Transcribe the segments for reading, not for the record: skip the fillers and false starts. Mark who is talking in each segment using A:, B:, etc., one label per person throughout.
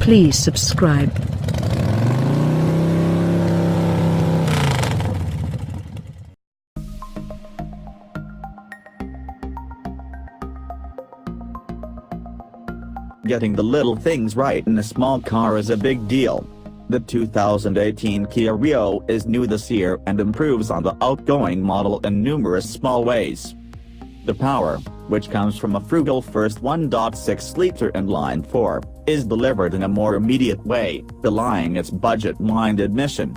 A: Please subscribe.
B: Getting the little things right in a small car is a big deal. The 2018 Kia Rio is new this year and improves on the outgoing model in numerous small ways. The power, which comes from a frugal-first 1.6-liter inline-4, is delivered in a more immediate way, belying its budget-minded mission.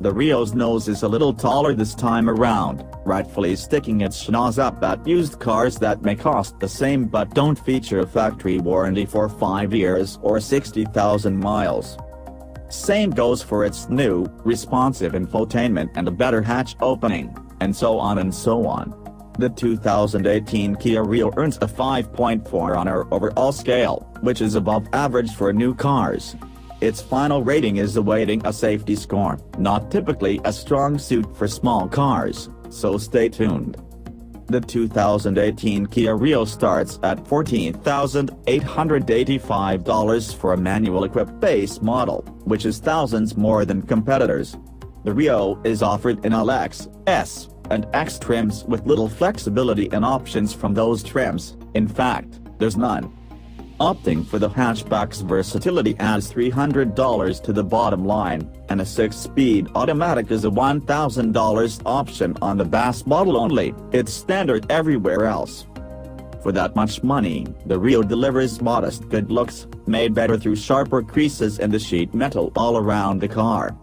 B: The Rio's nose is a little taller this time around, rightfully sticking its schnoz up at used cars that may cost the same but don't feature a factory warranty for 5 years or 60,000 miles. Same goes for its new, responsive infotainment and a better hatch opening, and so on and so on. The 2018 Kia Rio earns a 5.4 on our overall scale, which is above average for new cars. Its final rating is awaiting a safety score, not typically a strong suit for small cars, so stay tuned. The 2018 Kia Rio starts at $14,885 for a manual-equipped base model, which is thousands more than competitors. The Rio is offered in LX, S, and X trims with little flexibility and options from those trims. In fact, there's none. Opting for the hatchback's versatility adds $300 to the bottom line, and a 6-speed automatic is a $1,000 option on the base model only. It's standard everywhere else. For that much money, the Rio delivers modest good looks, made better through sharper creases in the sheet metal all around the car.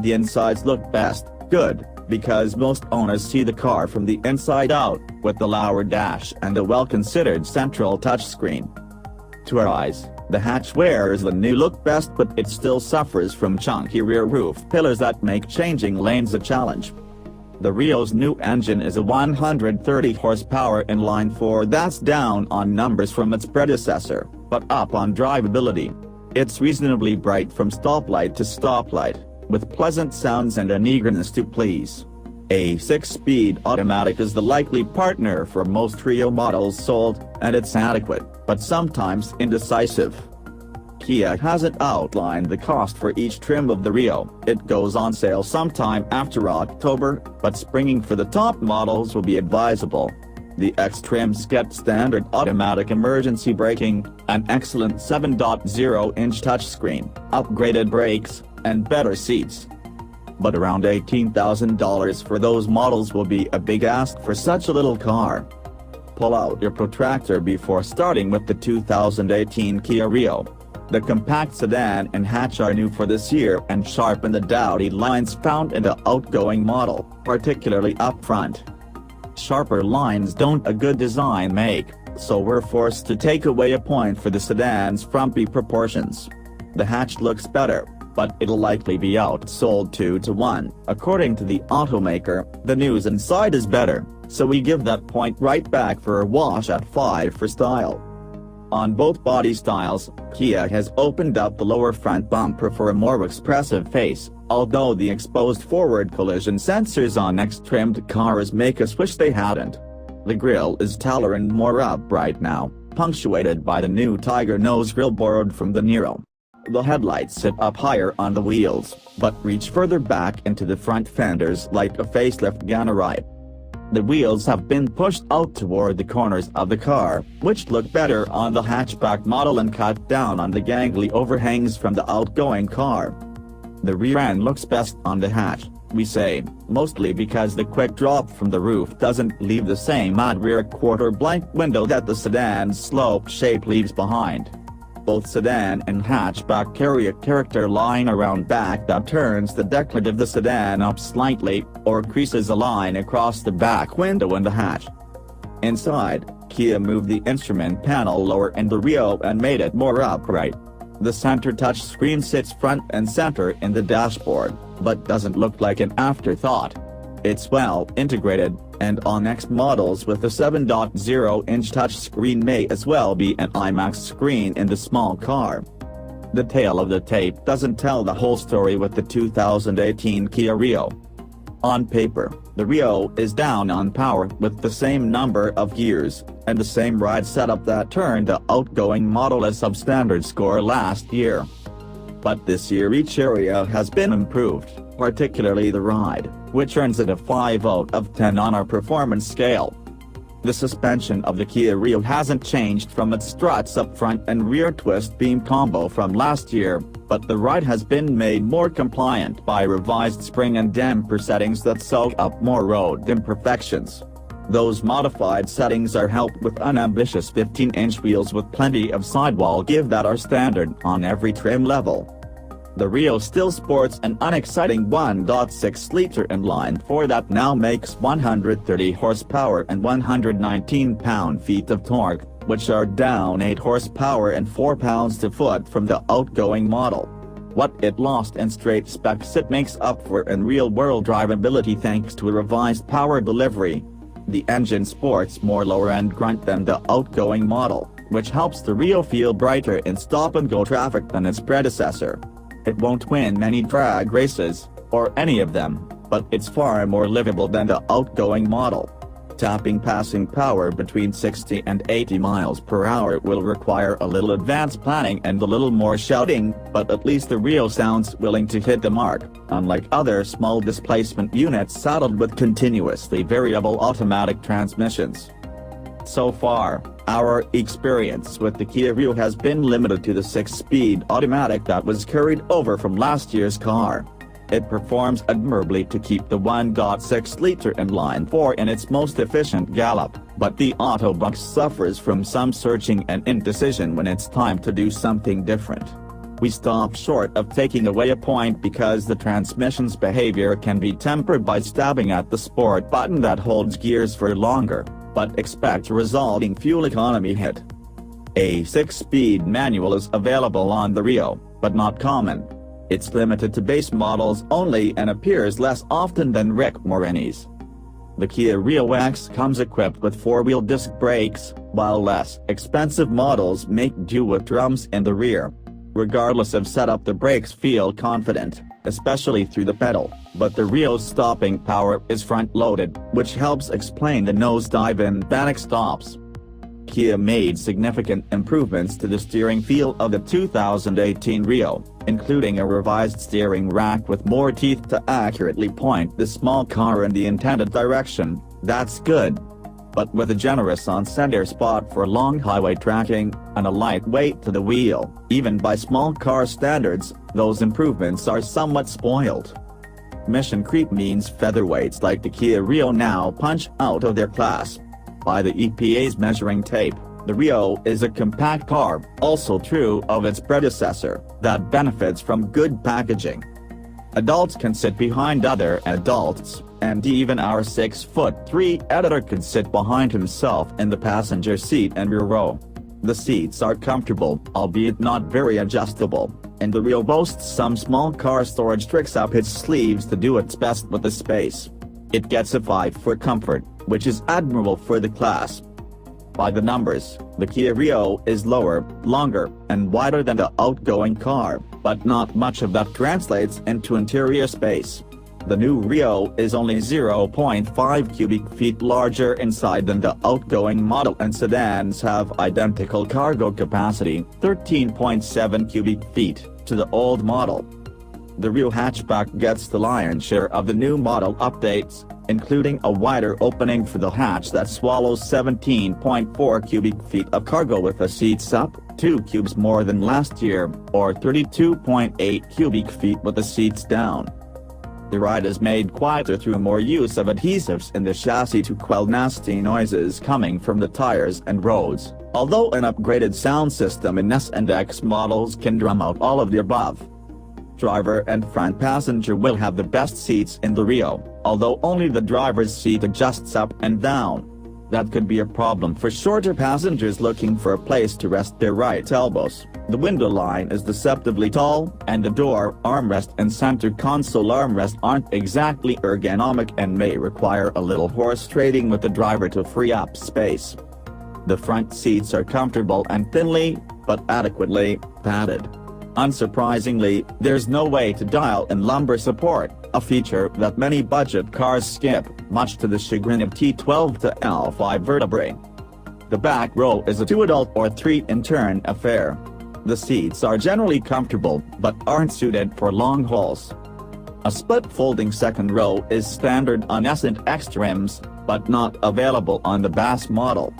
B: The insides look best, good, because most owners see the car from the inside out, with the lower dash and a well-considered central touchscreen. To our eyes, the hatch wears the new look best, but it still suffers from chunky rear roof pillars that make changing lanes a challenge. The Rio's new engine is a 130 horsepower inline-4 that's down on numbers from its predecessor, but up on drivability. It's reasonably bright from stoplight to stoplight, with pleasant sounds and an eagerness to please. A 6-speed automatic is the likely partner for most Rio models sold, and it's adequate, but sometimes indecisive. Kia hasn't outlined the cost for each trim of the Rio. It goes on sale sometime after October, but springing for the top models will be advisable. The X trims get standard automatic emergency braking, an excellent 7.0-inch touchscreen, upgraded brakes, and better seats. But around $18,000 for those models will be a big ask for such a little car. Pull out your protractor before starting with the 2018 Kia Rio. The compact sedan and hatch are new for this year and sharpen the dowdy lines found in the outgoing model, particularly up front. Sharper lines don't a good design make, so we're forced to take away a point for the sedan's frumpy proportions. The hatch looks better, but it'll likely be outsold 2-to-1. According to the automaker, the news inside is better, so we give that point right back for a wash at 5 for style. On both body styles, Kia has opened up the lower front bumper for a more expressive face, although the exposed forward collision sensors on X-trimmed cars make us wish they hadn't. The grille is taller and more upright now, punctuated by the new Tiger nose grille borrowed from the Nero. The headlights sit up higher on the wheels, but reach further back into the front fenders like a facelift Ganarite. The wheels have been pushed out toward the corners of the car, which look better on the hatchback model and cut down on the gangly overhangs from the outgoing car. The rear end looks best on the hatch, we say, mostly because the quick drop from the roof doesn't leave the same odd rear quarter-blank window that the sedan's slope shape leaves behind. Both sedan and hatchback carry a character line around back that turns the decklet of the sedan up slightly, or creases a line across the back window in the hatch. Inside, Kia moved the instrument panel lower in the Rio and made it more upright. The center touchscreen sits front and center in the dashboard, but doesn't look like an afterthought. It's well integrated, and on X models with a 7.0-inch touchscreen may as well be an IMAX screen in the small car. The tale of the tape doesn't tell the whole story with the 2018 Kia Rio. On paper, the Rio is down on power with the same number of gears, and the same ride setup that turned the outgoing model a substandard score last year. but this year each area has been improved, particularly the ride, which earns it a 5 out of 10 on our performance scale. The suspension of the Kia Rio hasn't changed from its struts up front and rear twist beam combo from last year, but the ride has been made more compliant by revised spring and damper settings that soak up more road imperfections. Those modified settings are helped with unambitious 15-inch wheels with plenty of sidewall give that are standard on every trim level. The Rio still sports an unexciting 1.6-liter inline-4 that now makes 130 horsepower and 119 pound-feet of torque, which are down 8 horsepower and 4 pounds-to-foot from the outgoing model. What it lost in straight specs it makes up for in real-world drivability thanks to a revised power delivery. The engine sports more lower-end grunt than the outgoing model, which helps the Rio feel brighter in stop-and-go traffic than its predecessor. It won't win many drag races, or any of them, but it's far more livable than the outgoing model. Tapping passing power between 60 and 80 miles per hour will require a little advanced planning and a little more shouting, but at least the Rio sounds willing to hit the mark, unlike other small displacement units saddled with continuously variable automatic transmissions. So far, our experience with the Kia Rio has been limited to the 6-speed automatic that was carried over from last year's car. It performs admirably to keep the 1.6-liter inline-4 in its most efficient gallop, but the Autobus suffers from some surging and indecision when it's time to do something different. We stop short of taking away a point because the transmission's behavior can be tempered by stabbing at the sport button that holds gears for longer, but expect a resulting fuel economy hit. A 6-speed manual is available on the Rio, but not common. It's limited to base models only and appears less often than Rick Morenni's. The Kia Rio X comes equipped with 4-wheel disc brakes, while less expensive models make do with drums in the rear. Regardless of setup, the brakes feel confident, especially through the pedal, but the Rio's stopping power is front-loaded, which helps explain the nosedive in panic stops. Kia made significant improvements to the steering feel of the 2018 Rio, including a revised steering rack with more teeth to accurately point the small car in the intended direction. That's good. But with a generous on-center spot for long highway tracking, and a light weight to the wheel, even by small car standards, those improvements are somewhat spoiled. Mission creep means featherweights like the Kia Rio now punch out of their class. By the EPA's measuring tape, the Rio is a compact car, also true of its predecessor, that benefits from good packaging. Adults can sit behind other adults, and even our 6'3" editor could sit behind himself in the passenger seat and rear row. The seats are comfortable, albeit not very adjustable, and the Rio boasts some small car storage tricks up its sleeves to do its best with the space. It gets a 5 for comfort, which is admirable for the class. By the numbers, the Kia Rio is lower, longer, and wider than the outgoing car, but not much of that translates into interior space. The new Rio is only 0.5 cubic feet larger inside than the outgoing model, and sedans have identical cargo capacity, 13.7 cubic feet, to the old model. The Rio hatchback gets the lion's share of the new model updates, including a wider opening for the hatch that swallows 17.4 cubic feet of cargo with the seats up, 2 cubes more than last year, or 32.8 cubic feet with the seats down. The ride is made quieter through more use of adhesives in the chassis to quell nasty noises coming from the tires and roads, although an upgraded sound system in S and X models can drum out all of the above. Driver and front passenger will have the best seats in the Rio, although only the driver's seat adjusts up and down. That could be a problem for shorter passengers looking for a place to rest their right elbows. The window line is deceptively tall, and the door armrest and center console armrest aren't exactly ergonomic and may require a little horse trading with the driver to free up space. The front seats are comfortable and thinly, but adequately, padded. Unsurprisingly, there's no way to dial in lumbar support, a feature that many budget cars skip, much to the chagrin of T12 to L5 vertebrae. The back row is a 2-adult or 3-intern affair. The seats are generally comfortable, but aren't suited for long hauls. A split folding second row is standard on S and X trims, but not available on the base model.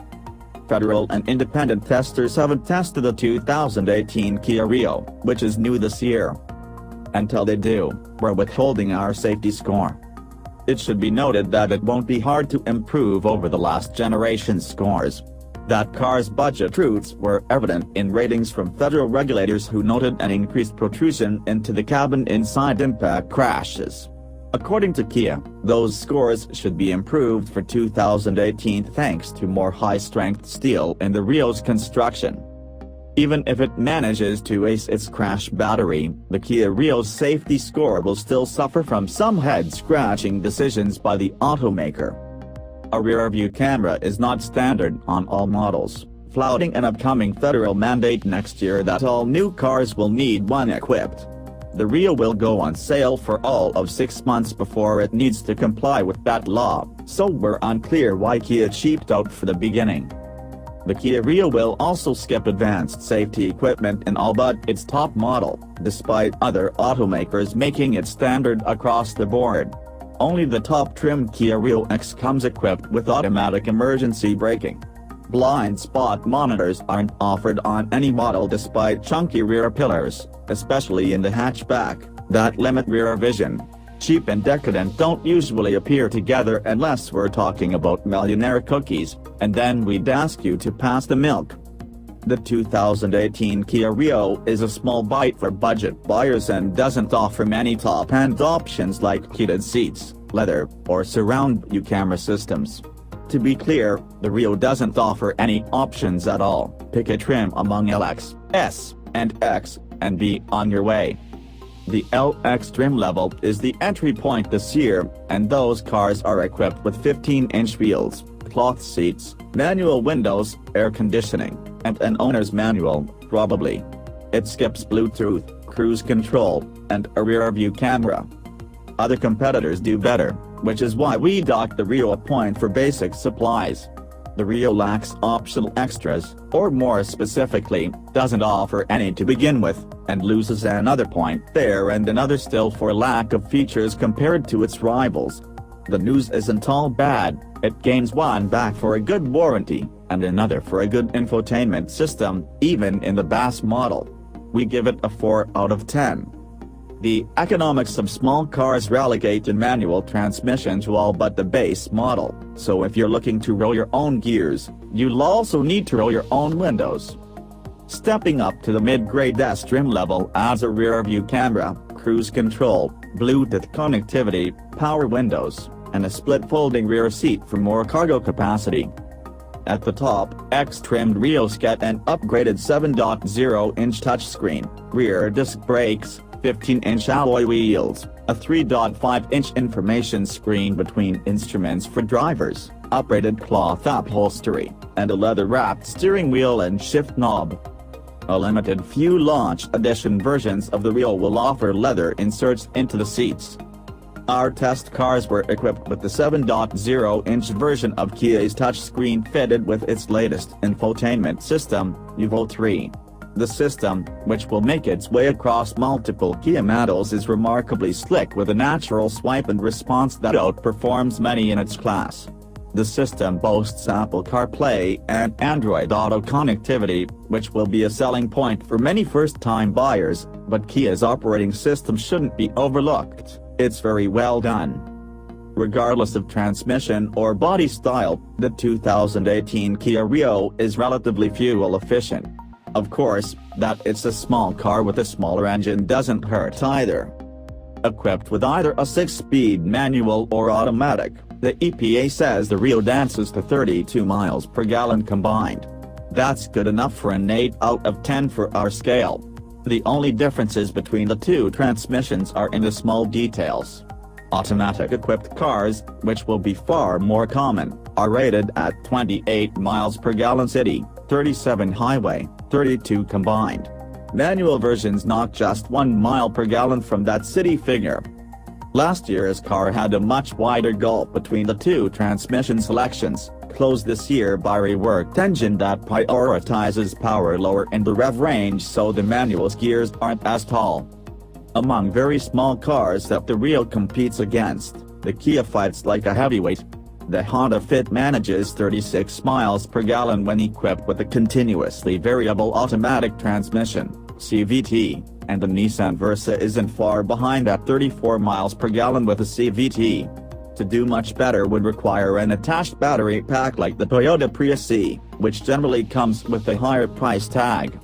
B: Federal and independent testers haven't tested the 2018 Kia Rio, which is new this year. Until they do, we're withholding our safety score. It should be noted that it won't be hard to improve over the last generation's scores. That car's budget roots were evident in ratings from federal regulators who noted an increased protrusion into the cabin inside impact crashes. According to Kia, those scores should be improved for 2018 thanks to more high-strength steel in the Rio's construction. Even if it manages to ace its crash battery, the Kia Rio's safety score will still suffer from some head-scratching decisions by the automaker. A rear-view camera is not standard on all models, flouting an upcoming federal mandate next year that all new cars will need one equipped. The Rio will go on sale for all of 6 months before it needs to comply with that law, so we're unclear why Kia cheaped out for the beginning. The Kia Rio will also skip advanced safety equipment in all but its top model, despite other automakers making it standard across the board. Only the top-trim Kia Rio X comes equipped with automatic emergency braking. Blind spot monitors aren't offered on any model despite chunky rear pillars, especially in the hatchback, that limit rear vision. Cheap and decadent don't usually appear together unless we're talking about millionaire cookies, and then we'd ask you to pass the milk. The 2018 Kia Rio is a small bite for budget buyers and doesn't offer many top-end options like heated seats, leather, or surround-view camera systems. To be clear, the Rio doesn't offer any options at all. Pick a trim among LX, S, and X, and be on your way. The LX trim level is the entry point this year, and those cars are equipped with 15-inch wheels, cloth seats, manual windows, air conditioning, and an owner's manual, probably. It skips Bluetooth, cruise control, and a rear-view camera. Other competitors do better, which is why we docked the Rio a point for basic supplies. The Rio lacks optional extras, or more specifically, doesn't offer any to begin with, and loses another point there and another still for lack of features compared to its rivals. The news isn't all bad. It gains one back for a good warranty, and another for a good infotainment system, even in the base model. We give it a 4 out of 10. The economics of small cars relegate a manual transmission to all but the base model, so if you're looking to roll your own gears, you'll also need to roll your own windows. Stepping up to the mid-grade S trim level adds a rear-view camera, cruise control, Bluetooth connectivity, power windows, and a split folding rear seat for more cargo capacity. At the top, X-trimmed Rios get an upgraded 7.0-inch touchscreen, rear disc brakes, 15-inch alloy wheels, a 3.5-inch information screen between instruments for drivers, upgraded cloth upholstery, and a leather-wrapped steering wheel and shift knob. A limited few launch edition versions of the Rio will offer leather inserts into the seats. Our test cars were equipped with the 7.0-inch version of Kia's touchscreen fitted with its latest infotainment system, Nuevo 3. The system, which will make its way across multiple Kia models, is remarkably slick with a natural swipe and response that outperforms many in its class. The system boasts Apple CarPlay and Android Auto connectivity, which will be a selling point for many first-time buyers, but Kia's operating system shouldn't be overlooked. It's very well done. Regardless of transmission or body style, the 2018 Kia Rio is relatively fuel efficient. Of course, that it's a small car with a smaller engine doesn't hurt either. Equipped with either a 6-speed manual or automatic, the EPA says the Rio dances to 32 miles per gallon combined. That's good enough for an 8 out of 10 for our scale. The only differences between the two transmissions are in the small details. Automatic-equipped cars, which will be far more common, are rated at 28 miles per gallon city, 37 highway, 32 combined. Manual versions knock just 1 mile per gallon from that city figure. Last year's car had a much wider gulf between the two transmission selections, closed this year by a reworked engine that prioritizes power lower in the rev range so the manual's gears aren't as tall. Among very small cars that the Rio competes against, the Kia fights like a heavyweight. The Honda Fit manages 36 miles per gallon when equipped with a continuously variable automatic transmission, CVT, and the Nissan Versa isn't far behind at 34 miles per gallon with a CVT. To do much better would require an attached battery pack like the Toyota Prius C, which generally comes with a higher price tag.